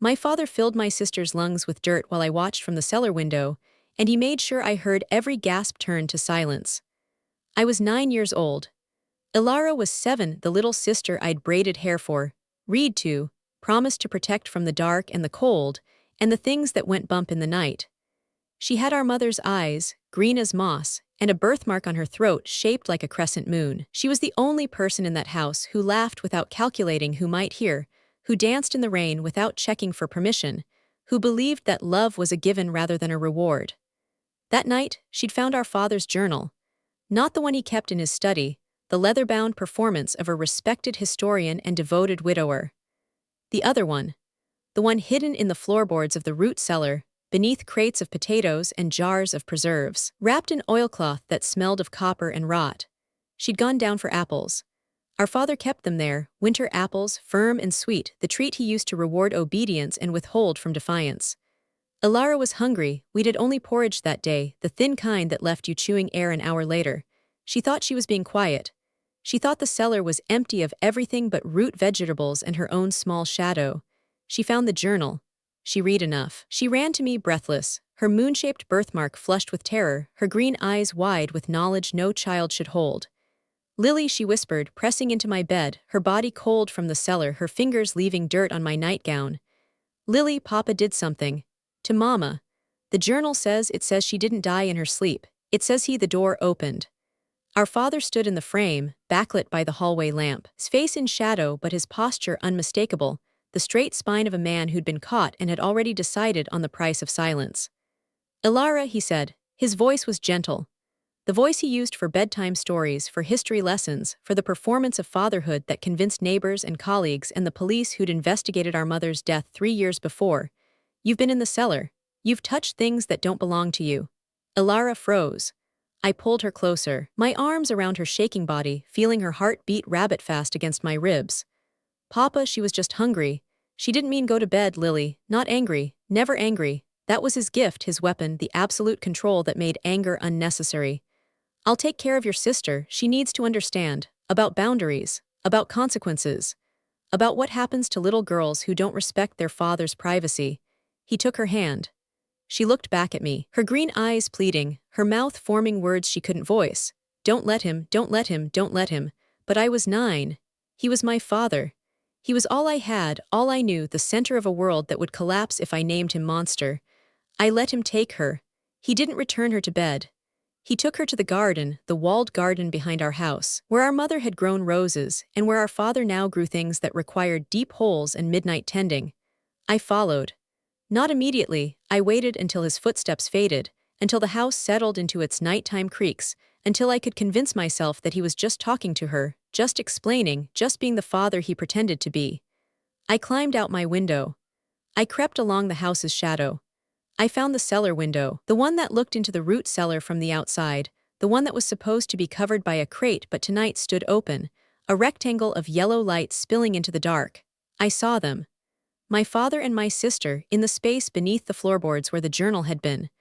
My father filled my sister's lungs with dirt while I watched from the cellar window, and he made sure I heard every gasp turn to silence. I was 9 years old. Elara was 7, the little sister I'd braided hair for, read to, promised to protect from the dark and the cold, and the things that went bump in the night. She had our mother's eyes, green as moss, and a birthmark on her throat shaped like a crescent moon. She was the only person in that house who laughed without calculating who might hear, who danced in the rain without checking for permission, who believed that love was a given rather than a reward. That night, she'd found our father's journal. Not the one he kept in his study, the leather-bound performance of a respected historian and devoted widower. The other one. The one hidden in the floorboards of the root cellar, beneath crates of potatoes and jars of preserves, wrapped in oilcloth that smelled of copper and rot. She'd gone down for apples. Our father kept them there, winter apples, firm and sweet, the treat he used to reward obedience and withhold from defiance. Elara was hungry. We'd had only porridge that day, the thin kind that left you chewing air an hour later. She thought she was being quiet. She thought the cellar was empty of everything but root vegetables and her own small shadow. She found the journal. She read enough. She ran to me breathless, her moon-shaped birthmark flushed with terror, her green eyes wide with knowledge no child should hold. "Lily," she whispered, pressing into my bed, her body cold from the cellar, her fingers leaving dirt on my nightgown. "Lily, Papa did something. To Mama. The journal says she didn't die in her sleep. It says the door opened." Our father stood in the frame, backlit by the hallway lamp, his face in shadow but his posture unmistakable, the straight spine of a man who'd been caught and had already decided on the price of silence. "Elara," he said. His voice was gentle. The voice he used for bedtime stories, for history lessons, for the performance of fatherhood that convinced neighbors and colleagues and the police who'd investigated our mother's death 3 years before. "You've been in the cellar. You've touched things that don't belong to you." Elara froze. I pulled her closer, my arms around her shaking body, feeling her heart beat rabbit-fast against my ribs. "Papa, she was just hungry. She didn't mean go to bed, Lily. Not angry, never angry. That was his gift, his weapon, the absolute control that made anger unnecessary. I'll take care of your sister. She needs to understand. About boundaries. About consequences. About what happens to little girls who don't respect their father's privacy." He took her hand. She looked back at me, her green eyes pleading, her mouth forming words she couldn't voice. "Don't let him, don't let him, don't let him." But I was 9. He was my father. He was all I had, all I knew, the center of a world that would collapse if I named him monster. I let him take her. He didn't return her to bed. He took her to the garden, the walled garden behind our house, where our mother had grown roses, and where our father now grew things that required deep holes and midnight tending. I followed. Not immediately. I waited until his footsteps faded, until the house settled into its nighttime creaks, until I could convince myself that he was just talking to her, just explaining, just being the father he pretended to be. I climbed out my window. I crept along the house's shadow. I found the cellar window, the one that looked into the root cellar from the outside, the one that was supposed to be covered by a crate but tonight stood open, a rectangle of yellow light spilling into the dark. I saw them. My father and my sister, in the space beneath the floorboards where the journal had been.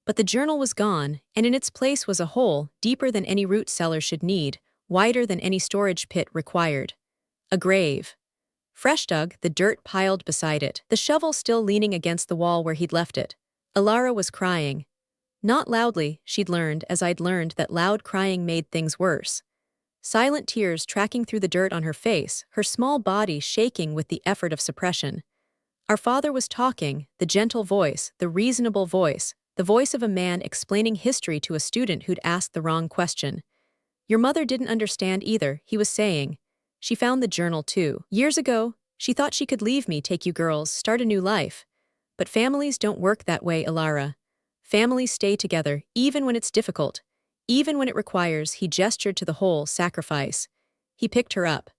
But the journal was gone, and in its place was a hole, deeper than any root cellar should need, wider than any storage pit required. A grave. Fresh dug, the dirt piled beside it, the shovel still leaning against the wall where he'd left it. Elara was crying. Not loudly, she'd learned, as I'd learned that loud crying made things worse. Silent tears tracking through the dirt on her face, her small body shaking with the effort of suppression. Our father was talking, the gentle voice, the reasonable voice, the voice of a man explaining history to a student who'd asked the wrong question. "Your mother didn't understand either," he was saying. "She found the journal too. Years ago, she thought she could leave me, take you girls, start a new life. But families don't work that way, Elara. Families stay together, even when it's difficult, even when it requires," he gestured to the hole, sacrifice. He picked her up.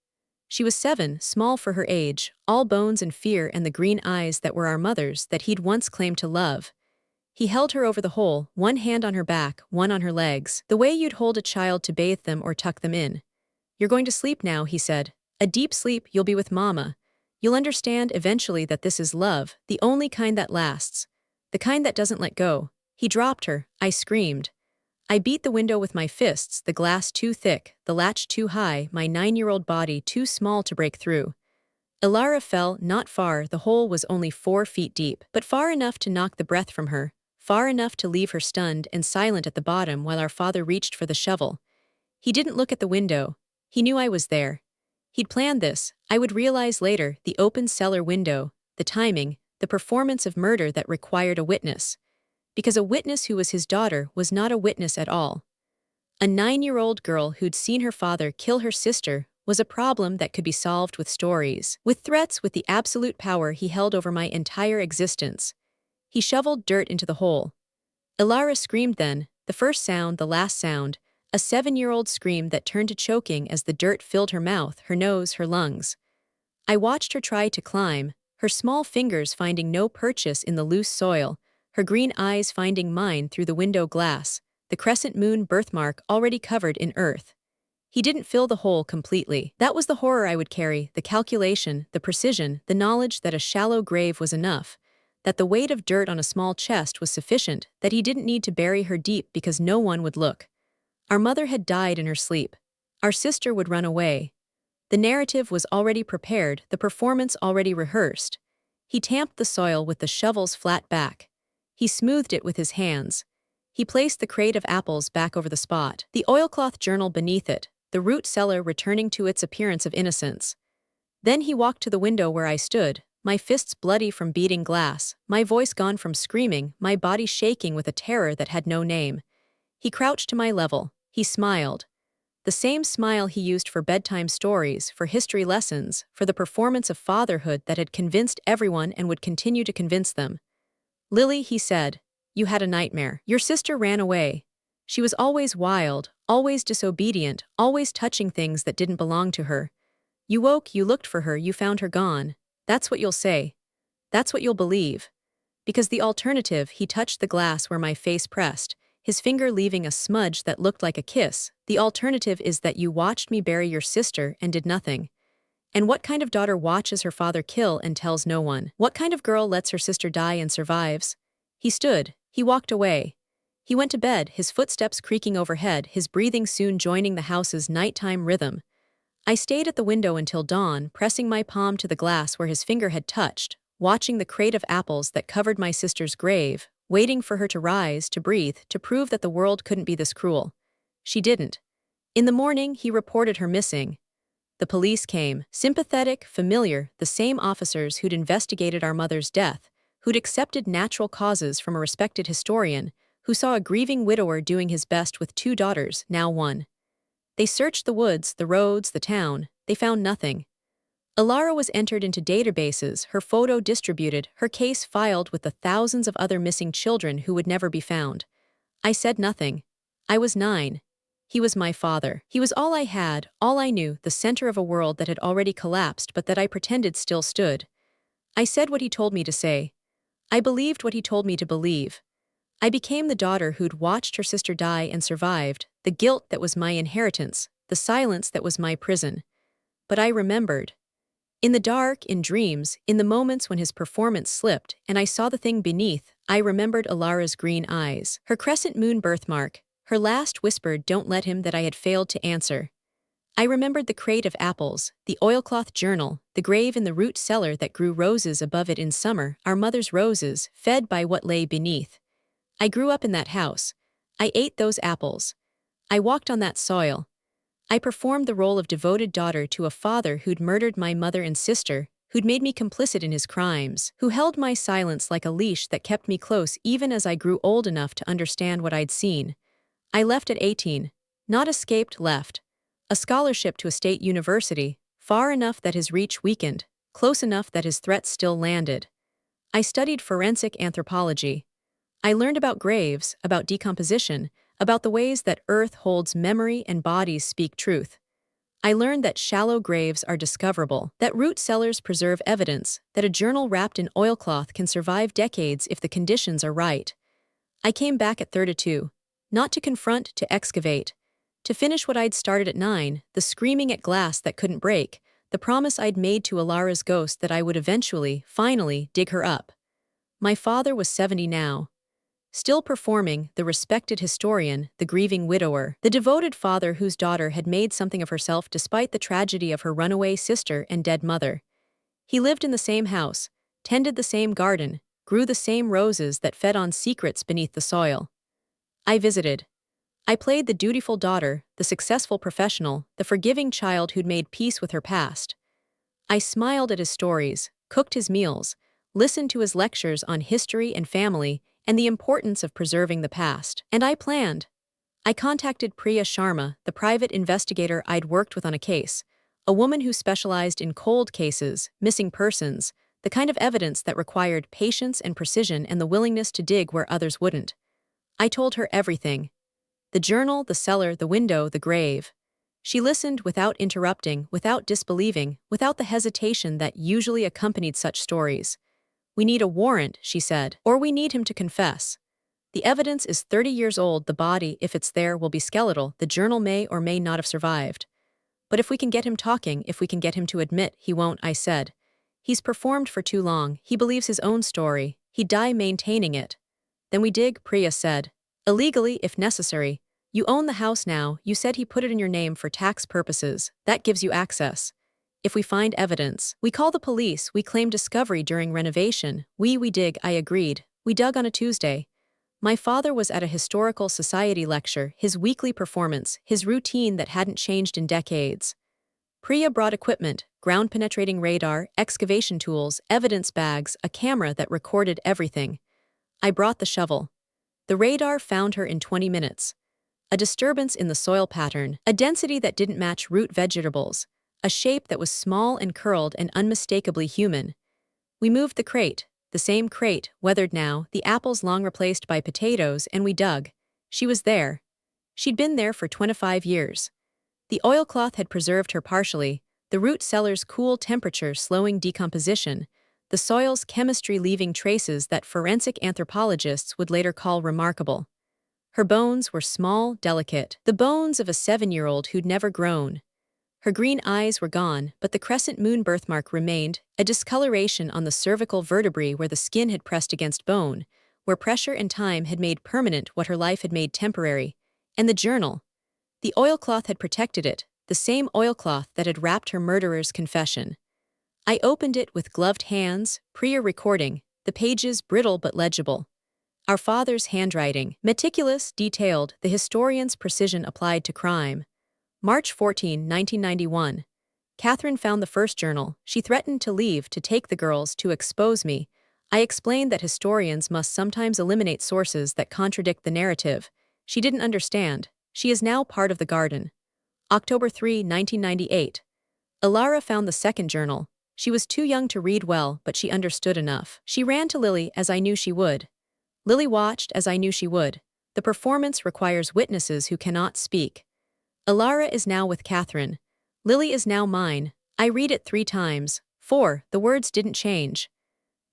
She was 7, small for her age, all bones and fear and the green eyes that were our mother's that he'd once claimed to love. He held her over the hole, one hand on her back, one on her legs, the way you'd hold a child to bathe them or tuck them in. "You're going to sleep now," he said. "A deep sleep, you'll be with Mama. You'll understand eventually that this is love, the only kind that lasts. The kind that doesn't let go." He dropped her. I screamed. I beat the window with my fists, the glass too thick, the latch too high, my 9-year-old body too small to break through. Elara fell not far, the hole was only 4 feet deep, but far enough to knock the breath from her, far enough to leave her stunned and silent at the bottom while our father reached for the shovel. He didn't look at the window. He knew I was there. He'd planned this. I would realize later, the open cellar window, the timing, the performance of murder that required a witness. Because a witness who was his daughter was not a witness at all. A 9-year-old girl who'd seen her father kill her sister was a problem that could be solved with stories, with threats, with the absolute power he held over my entire existence. He shoveled dirt into the hole. Elara screamed then, the first sound, the last sound, a 7-year-old scream that turned to choking as the dirt filled her mouth, her nose, her lungs. I watched her try to climb, her small fingers finding no purchase in the loose soil, her green eyes finding mine through the window glass, the crescent moon birthmark already covered in earth. He didn't fill the hole completely. That was the horror I would carry, the calculation, the precision, the knowledge that a shallow grave was enough, that the weight of dirt on a small chest was sufficient, that he didn't need to bury her deep because no one would look. Our mother had died in her sleep. Our sister would run away. The narrative was already prepared, the performance already rehearsed. He tamped the soil with the shovel's flat back. He smoothed it with his hands. He placed the crate of apples back over the spot, the oilcloth journal beneath it, the root cellar returning to its appearance of innocence. Then he walked to the window where I stood, my fists bloody from beating glass, my voice gone from screaming, my body shaking with a terror that had no name. He crouched to my level. He smiled. The same smile he used for bedtime stories, for history lessons, for the performance of fatherhood that had convinced everyone and would continue to convince them. "Lily," he said, "you had a nightmare. Your sister ran away. She was always wild, always disobedient, always touching things that didn't belong to her. You woke, you looked for her, you found her gone. That's what you'll say. That's what you'll believe. Because the alternative," he touched the glass where my face pressed, his finger leaving a smudge that looked like a kiss, "the alternative is that you watched me bury your sister and did nothing. And what kind of daughter watches her father kill and tells no one? What kind of girl lets her sister die and survives?" He stood. He walked away. He went to bed, his footsteps creaking overhead, his breathing soon joining the house's nighttime rhythm. I stayed at the window until dawn, pressing my palm to the glass where his finger had touched, watching the crate of apples that covered my sister's grave, waiting for her to rise, to breathe, to prove that the world couldn't be this cruel. She didn't. In the morning, he reported her missing. The police came, sympathetic, familiar, the same officers who'd investigated our mother's death, who'd accepted natural causes from a respected historian, who saw a grieving widower doing his best with 2 daughters, now 1. They searched the woods, the roads, the town. They found nothing. Elara was entered into databases, her photo distributed, her case filed with the thousands of other missing children who would never be found. I said nothing. I was 9. He was my father. He was all I had, all I knew, the center of a world that had already collapsed but that I pretended still stood. I said what he told me to say. I believed what he told me to believe. I became the daughter who'd watched her sister die and survived, the guilt that was my inheritance, the silence that was my prison. But I remembered. In the dark, in dreams, in the moments when his performance slipped and I saw the thing beneath, I remembered Elara's green eyes, her crescent moon birthmark, her last whispered "don't let him" that I had failed to answer. I remembered the crate of apples, the oilcloth journal, the grave in the root cellar that grew roses above it in summer, our mother's roses, fed by what lay beneath. I grew up in that house. I ate those apples. I walked on that soil. I performed the role of devoted daughter to a father who'd murdered my mother and sister, who'd made me complicit in his crimes, who held my silence like a leash that kept me close even as I grew old enough to understand what I'd seen. I left at 18. Not escaped, left. A scholarship to a state university, far enough that his reach weakened, close enough that his threats still landed. I studied forensic anthropology. I learned about graves, about decomposition, about the ways that earth holds memory and bodies speak truth. I learned that shallow graves are discoverable, that root cellars preserve evidence, that a journal wrapped in oilcloth can survive decades if the conditions are right. I came back at 32, not to confront, to excavate, to finish what I'd started at 9, the screaming at glass that couldn't break, the promise I'd made to Elara's ghost that I would eventually, finally, dig her up. My father was 70 now. Still performing, the respected historian, the grieving widower, the devoted father whose daughter had made something of herself despite the tragedy of her runaway sister and dead mother. He lived in the same house, tended the same garden, grew the same roses that fed on secrets beneath the soil. I visited. I played the dutiful daughter, the successful professional, the forgiving child who'd made peace with her past. I smiled at his stories, cooked his meals, listened to his lectures on history and family and the importance of preserving the past. And I planned. I contacted Priya Sharma, the private investigator I'd worked with on a case, a woman who specialized in cold cases, missing persons, the kind of evidence that required patience and precision and the willingness to dig where others wouldn't. I told her everything. The journal, the cellar, the window, the grave. She listened without interrupting, without disbelieving, without the hesitation that usually accompanied such stories. "We need a warrant," she said, "or we need him to confess. The evidence is 30 years old. The body, if it's there, will be skeletal. The journal may or may not have survived. But if we can get him talking, if we can get him to admit he won't," I said. "He's performed for too long. He believes his own story. He'd die maintaining it." "Then we dig," Priya said. "Illegally, if necessary. You own the house now. You said he put it in your name for tax purposes. That gives you access. If we find evidence, we call the police. We claim discovery during renovation. We dig," I agreed. We dug on a Tuesday. My father was at a historical society lecture, his weekly performance, his routine that hadn't changed in decades. Priya brought equipment, ground-penetrating radar, excavation tools, evidence bags, a camera that recorded everything. I brought the shovel. The radar found her in 20 minutes. A disturbance in the soil pattern, a density that didn't match root vegetables, a shape that was small and curled and unmistakably human. We moved the crate, the same crate, weathered now, the apples long replaced by potatoes, and we dug. She was there. She'd been there for 25 years. The oilcloth had preserved her partially, the root cellar's cool temperature slowing decomposition, the soil's chemistry leaving traces that forensic anthropologists would later call remarkable. Her bones were small, delicate, the bones of a 7-year-old who'd never grown. Her green eyes were gone, but the crescent moon birthmark remained, a discoloration on the cervical vertebrae where the skin had pressed against bone, where pressure and time had made permanent what her life had made temporary. And the journal. The oilcloth had protected it, the same oilcloth that had wrapped her murderer's confession. I opened it with gloved hands, Priya recording, the pages brittle but legible. Our father's handwriting, meticulous, detailed, the historian's precision applied to crime. March 14, 1991. Catherine found the first journal. She threatened to leave, to take the girls, to expose me. I explained that historians must sometimes eliminate sources that contradict the narrative. She didn't understand. She is now part of the garden. October 3, 1998. Elara found the second journal. She was too young to read well, but she understood enough. She ran to Lily, as I knew she would. Lily watched, as I knew she would. The performance requires witnesses who cannot speak. Elara is now with Catherine. Lily is now mine. I read it 3 times. 4, the words didn't change.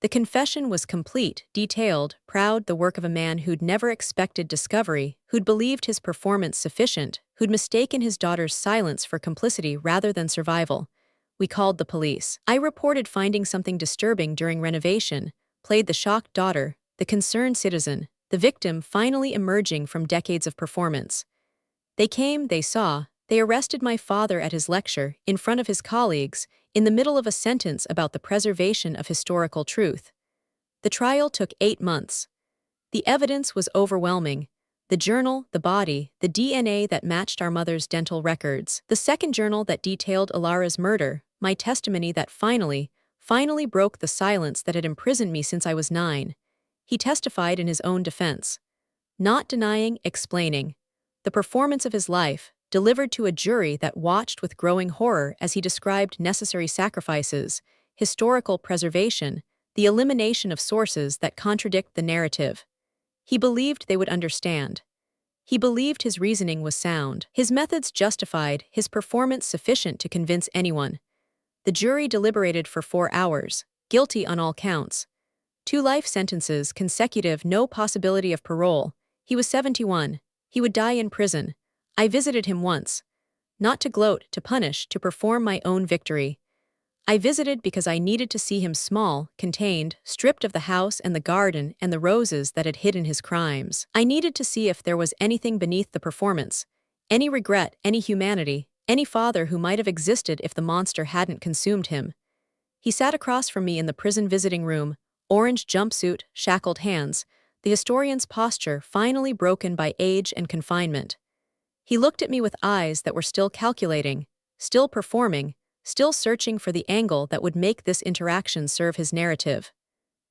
The confession was complete, detailed, proud, the work of a man who'd never expected discovery, who'd believed his performance sufficient, who'd mistaken his daughter's silence for complicity rather than survival. We called the police. I reported finding something disturbing during renovation, played the shocked daughter, the concerned citizen, the victim finally emerging from decades of performance. They came, they saw, they arrested my father at his lecture, in front of his colleagues, in the middle of a sentence about the preservation of historical truth. The trial took 8 months. The evidence was overwhelming. The journal, the body, the DNA that matched our mother's dental records, the second journal that detailed Elara's murder, my testimony that finally broke the silence that had imprisoned me since I was 9. He testified in his own defense. Not denying, explaining. The performance of his life, delivered to a jury that watched with growing horror as he described necessary sacrifices, historical preservation, the elimination of sources that contradict the narrative. He believed they would understand. He believed his reasoning was sound, his methods justified, his performance sufficient to convince anyone. The jury deliberated for 4 hours, guilty on all counts. 2 life sentences, consecutive, no possibility of parole. He was 71. He would die in prison. I visited him once. Not to gloat, to punish, to perform my own victory. I visited because I needed to see him small, contained, stripped of the house and the garden and the roses that had hidden his crimes. I needed to see if there was anything beneath the performance, any regret, any humanity, any father who might have existed if the monster hadn't consumed him. He sat across from me in the prison visiting room, orange jumpsuit, shackled hands, the historian's posture finally broken by age and confinement. He looked at me with eyes that were still calculating, still performing, still searching for the angle that would make this interaction serve his narrative.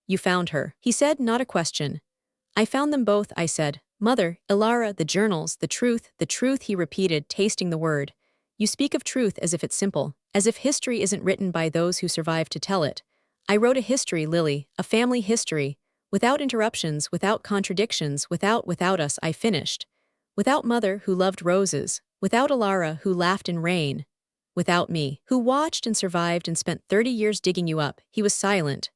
"You found her," he said, not a question. "I found them both," I said. "Mother, Elara, the journals, the truth," he repeated, tasting the word. "You speak of truth as if it's simple, as if history isn't written by those who survive to tell it." "I wrote a history, Lily, a family history, without interruptions, without contradictions, without us," I finished. "Without Mother, who loved roses, without Elara, who laughed in rain, without me, who watched and survived and spent 30 years digging you up." He was silent.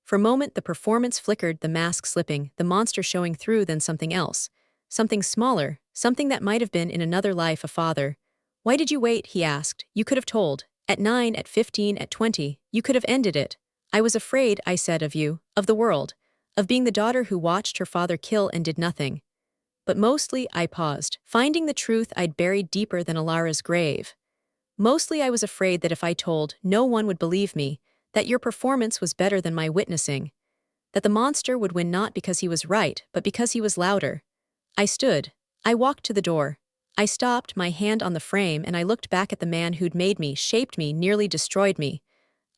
For a moment the performance flickered, the mask slipping, the monster showing through, then something else. Something smaller, something that might have been in another life a father. "Why did you wait?" he asked. "You could have told. At 9, at 15, at 20, you could have ended it." "I was afraid," I said, "of you, of the world, of being the daughter who watched her father kill and did nothing. But mostly," I paused, finding the truth I'd buried deeper than Elara's grave. "Mostly I was afraid that if I told, no one would believe me, that your performance was better than my witnessing, that the monster would win not because he was right, but because he was louder." I stood. I walked to the door. I stopped, my hand on the frame, and I looked back at the man who'd made me, shaped me, nearly destroyed me.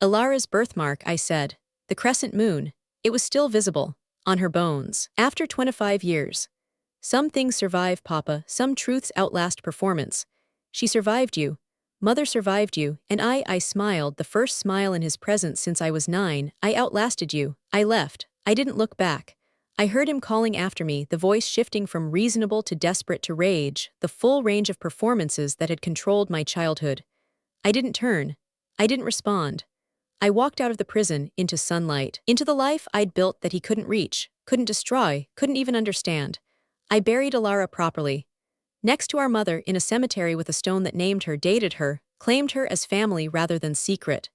"Elara's birthmark," I said. "The crescent moon. It was still visible. On her bones. After 25 years. Some things survive, Papa, some truths outlast performance. She survived you. Mother survived you, and I smiled, the first smile in his presence since I was 9. "I outlasted you." I left. I didn't look back. I heard him calling after me, the voice shifting from reasonable to desperate to rage, the full range of performances that had controlled my childhood. I didn't turn. I didn't respond. I walked out of the prison, into sunlight, into the life I'd built that he couldn't reach, couldn't destroy, couldn't even understand. I buried Elara properly. Next to our mother, in a cemetery with a stone that named her, dated her, claimed her as family rather than secret.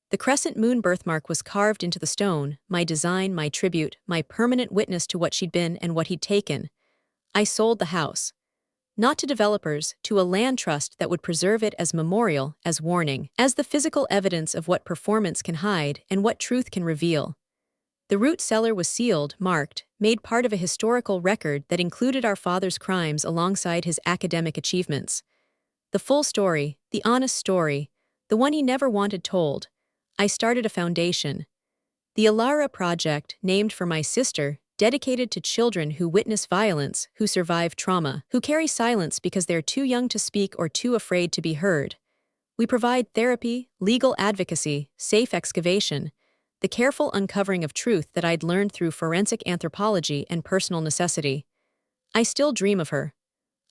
The crescent moon birthmark was carved into the stone, my design, my tribute, my permanent witness to what she'd been and what he'd taken. I sold the house. Not to developers, to a land trust that would preserve it as memorial, as warning, as the physical evidence of what performance can hide and what truth can reveal. The root cellar was sealed, marked, made part of a historical record that included our father's crimes alongside his academic achievements. The full story, the honest story, the one he never wanted told. I started a foundation. The Elara Project, named for my sister, dedicated to children who witness violence, who survive trauma, who carry silence because they're too young to speak or too afraid to be heard. We provide therapy, legal advocacy, safe excavation, the careful uncovering of truth that I'd learned through forensic anthropology and personal necessity. I still dream of her.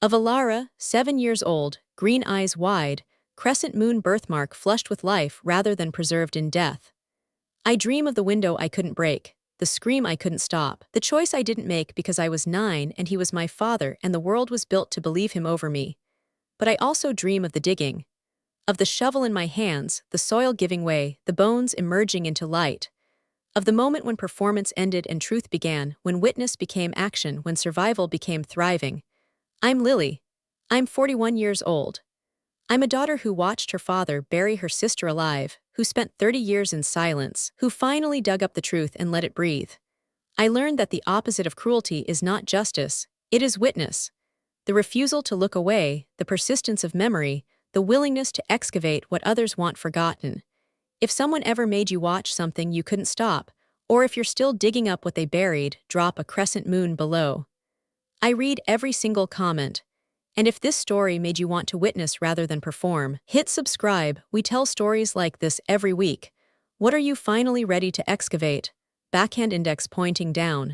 Of Elara, 7 years old, green eyes wide, crescent moon birthmark flushed with life rather than preserved in death. I dream of the window I couldn't break, the scream I couldn't stop, the choice I didn't make because I was 9 and he was my father and the world was built to believe him over me. But I also dream of the digging. Of the shovel in my hands, the soil giving way, the bones emerging into light. Of the moment when performance ended and truth began, when witness became action, when survival became thriving. I'm Lily. I'm 41 years old. I'm a daughter who watched her father bury her sister alive, who spent 30 years in silence, who finally dug up the truth and let it breathe. I learned that the opposite of cruelty is not justice, it is witness. The refusal to look away, the persistence of memory, the willingness to excavate what others want forgotten. If someone ever made you watch something you couldn't stop, or if you're still digging up what they buried, drop a crescent moon below. I read every single comment. And if this story made you want to witness rather than perform, hit subscribe. We tell stories like this every week. What are you finally ready to excavate? Backhand index pointing down.